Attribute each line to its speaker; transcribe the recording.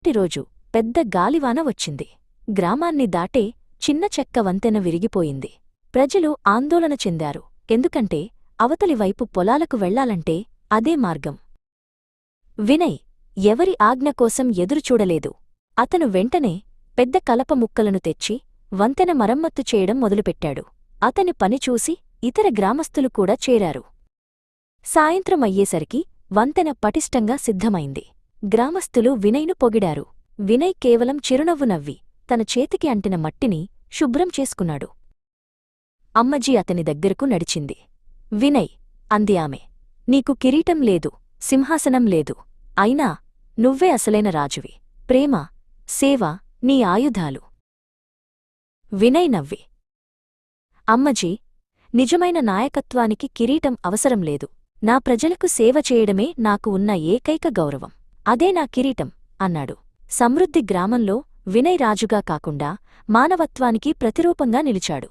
Speaker 1: మరుసటి రోజు పెద్ద గాలివాన వచ్చింది. గ్రామాన్ని దాటే చిన్న చెక్క వంతెన విరిగిపోయింది. ప్రజలు ఆందోళన చెందారు, ఎందుకంటే అవతలి వైపు పొలాలకు వెళ్లాలంటే అదే మార్గం. వినయ్ ఎవరి ఆజ్ఞ కోసం ఎదురుచూడలేదు. అతను వెంటనే పెద్ద కలప ముక్కలను తెచ్చి వంతెన మరమ్మత్తు చేయడం మొదలుపెట్టాడు. అతని పనిచూసి ఇతర గ్రామస్థులు కూడా చేరారు. సాయంత్రం అయ్యేసరికి వంతెన పటిష్టంగా సిద్ధమైంది. గ్రామస్థులు వినయ్ను పొగిడారు. వినయ్ కేవలం చిరునవ్వు నవ్వి తన చేతికి అంటిన మట్టిని శుభ్రం చేసుకున్నాడు. అమ్మజీ అతని దగ్గరకు నడిచింది. వినయ్, అంది ఆమె, నీకు కిరీటం లేదు, సింహాసనం లేదు. అయినా నువ్వే అసలైన రాజువి. ప్రేమ, సేవ నీ ఆయుధాలు. వినయ్ నవ్వి, అమ్మజీ, నిజమైన నాయకత్వానికి కిరీటం అవసరం లేదు. నా ప్రజలకు సేవ చేయడమే నాకు ఉన్న ఏకైక గౌరవం. అదే నా కిరీటం అన్నాడు. సమృద్ధి గ్రామంలో వినయ్ రాజుగా కాకుండా మానవత్వానికి ప్రతిరూపంగా నిలిచాడు.